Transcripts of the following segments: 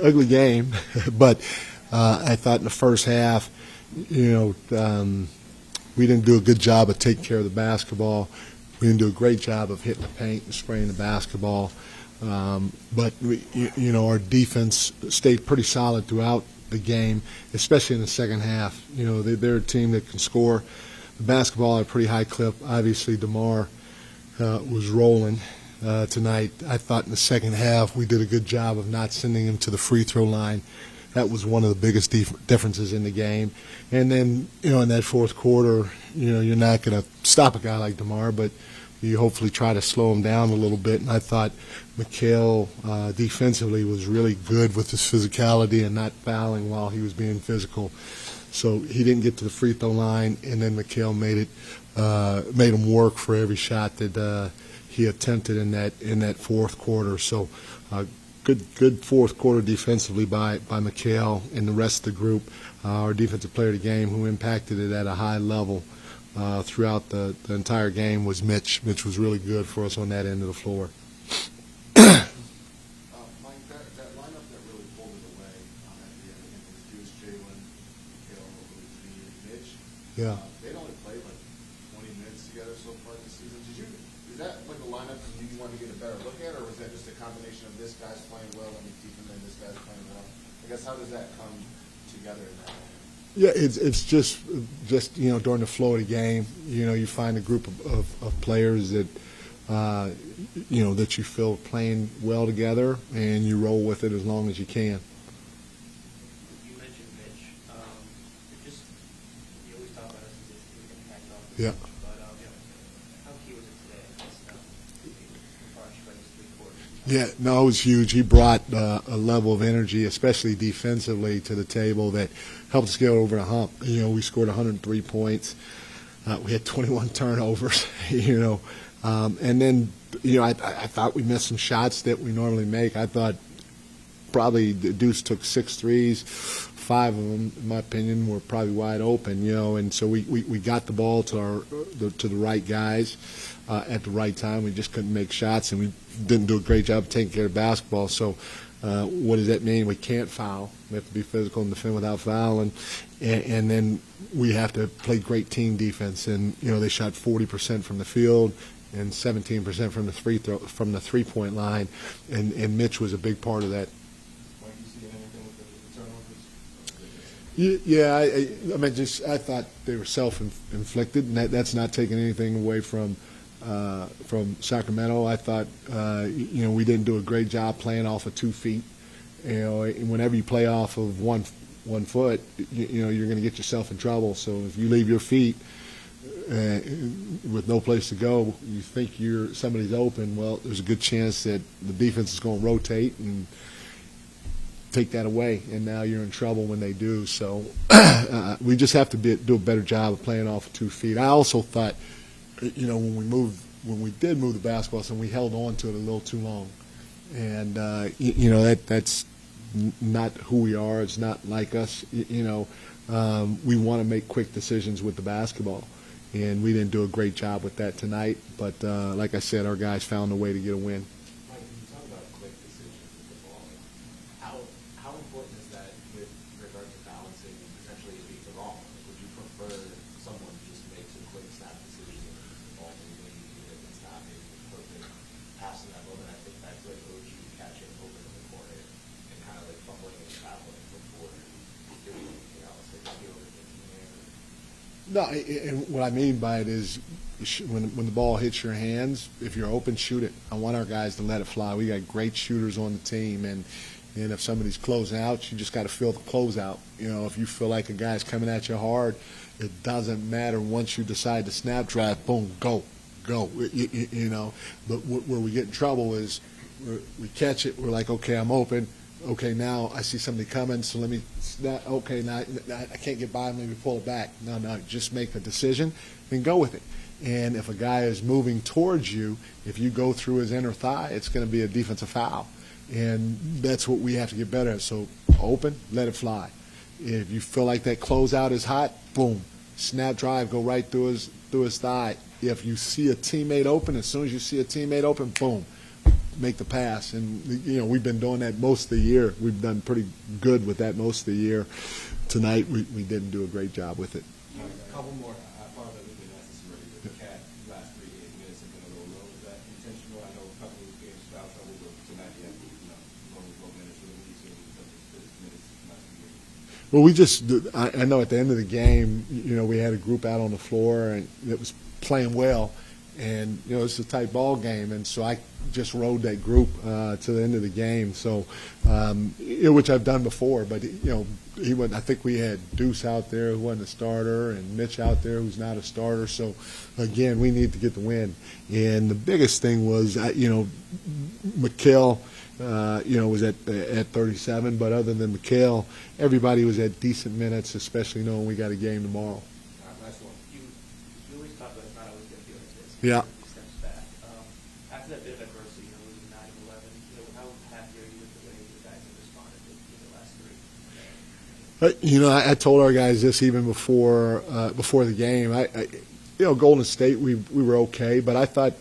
ugly game, but I thought in the first half, we didn't do a good job of taking care of the basketball. We didn't do a great job of hitting the paint and spraying the basketball. But our defense stayed pretty solid throughout the game, especially in the second half. They're a team that can score the basketball at a pretty high clip. Obviously, DeMar was rolling tonight. I thought in the second half we did a good job of not sending him to the free throw line. That was one of the biggest differences in the game. And then, in that fourth quarter, you're not going to stop a guy like DeMar, but you hopefully try to slow him down a little bit. And I thought Mikal defensively was really good with his physicality and not fouling while he was being physical. So he didn't get to the free throw line, and then Mikal made him work for every shot that he attempted in that fourth quarter. So good fourth quarter defensively by Mikal and the rest of the group. Our defensive player of the game, who impacted it at a high level throughout the entire game, was Mitch. Mitch was really good for us on that end of the floor. Mike, that lineup that really pulled it away at the end, I think it was Jalen, Mikal, Mitch. Yeah. They'd only played like 20 minutes together so far this season. Is that like a lineup you wanted to get a better look at, or was that just a combination of this guy's playing well, let me keep him in, this guy's playing well? I guess how does that come together in that way? Yeah, it's just during the flow of the game, you find a group of players that that you feel playing well together, and you roll with it as long as you can. You mentioned Mitch. You always talk about his impact off the Yeah. bench, but how key was it today? As far as strengths, 3 quarters. Yeah, no, it was huge. He brought a level of energy, especially defensively, to the table that helped us get over the hump. We scored 103 points. We had 21 turnovers, and then, I thought we missed some shots that we normally make. I thought probably the Deuce took 6 threes. 5 of them, in my opinion, were probably wide open, and so we got the ball to the right guys at the right time. We just couldn't make shots, and we didn't do a great job of taking care of basketball. So what does that mean? We can't foul. We have to be physical and defend without fouling, and then we have to play great team defense. And they shot 40% from the field and 17% from the 3-point line, and Mitch was a big part of that. Mike, you see anything with the turnovers? Yeah, I thought they were self-inflicted, and that's not taking anything away from Sacramento. I thought we didn't do a great job playing off of 2 feet. Whenever you play off of one foot, you're going to get yourself in trouble. So if you leave your feet with no place to go, you think somebody's open. Well, there's a good chance that the defense is going to rotate and take that away, and now you're in trouble when they do. So we just have to do a better job of playing off of 2 feet. I also thought, when we did move the basketball, so we held on to it a little too long, and that's not who we are. It's not like us. We want to make quick decisions with the basketball, and we didn't do a great job with that tonight. But like I said, our guys found a way to get a win. Mike, when you talk about quick decisions with the ball, how important is that with regard to balancing and potentially being the wrong? Would you prefer someone just makes a quick snap decision and the ball moving, even if it's not maybe the perfect pass in that moment? I think that's like OG catching open in the corner and kind of like fumbling and traveling before doing anything else. Like, do you overthinking there? No, and what I mean by it is when the ball hits your hands, if you're open, shoot it. I want our guys to let it fly. We got great shooters on the team, and if somebody's closing out, you just got to feel the closeout. If you feel like a guy's coming at you hard, it doesn't matter. Once you decide to snap drive, boom, go. But where we get in trouble is we catch it. We're like, okay, I'm open. Okay, now I see somebody coming, so let me snap. Okay, now I can't get by him. Let me pull it back. No, just make a decision and go with it. And if a guy is moving towards you, if you go through his inner thigh, it's going to be a defensive foul. And that's what we have to get better at. So open, let it fly. If you feel like that closeout is hot, boom, snap drive, go right through his thigh. If you see a teammate open, as soon as you see a teammate open, boom, make the pass. And, we've been doing that most of the year. We've done pretty good with that most of the year. Tonight, we didn't do a great job with it. A couple more. I apologize if we asked this already, but the cat last 3 minutes have been a little low. Is that intentional? I know a couple of games foul trouble, but tonight you have going low minutes. What do you see in terms of minutes last 3 games? Well, I know at the end of the game, we had a group out on the floor and it was playing well. And, it's a tight ball game. And so I just rode that group to the end of the game. So, which I've done before. But, I think we had Deuce out there who wasn't a starter and Mitch out there who's not a starter. So, again, we need to get the win. And the biggest thing was, McHale, was at 37. But other than McHale, everybody was at decent minutes, especially knowing we got a game tomorrow. Last one. You always talk about it's not always going to be like this. Yeah. Steps back. After that bit of adversity, losing 9-11, how happy are you with the way the guys have responded in the last 3? I told our guys this even before the game. Golden State, we were okay, but I thought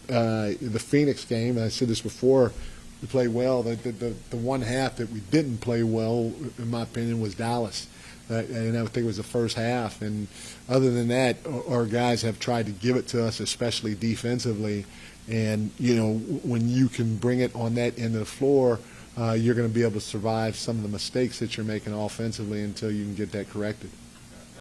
the Phoenix game, and I said this before, we played well. The one half that we didn't play well, in my opinion, was Dallas. And I think it was the first half. And other than that, our guys have tried to give it to us, especially defensively. And, when you can bring it on that end of the floor, you're going to be able to survive some of the mistakes that you're making offensively until you can get that corrected.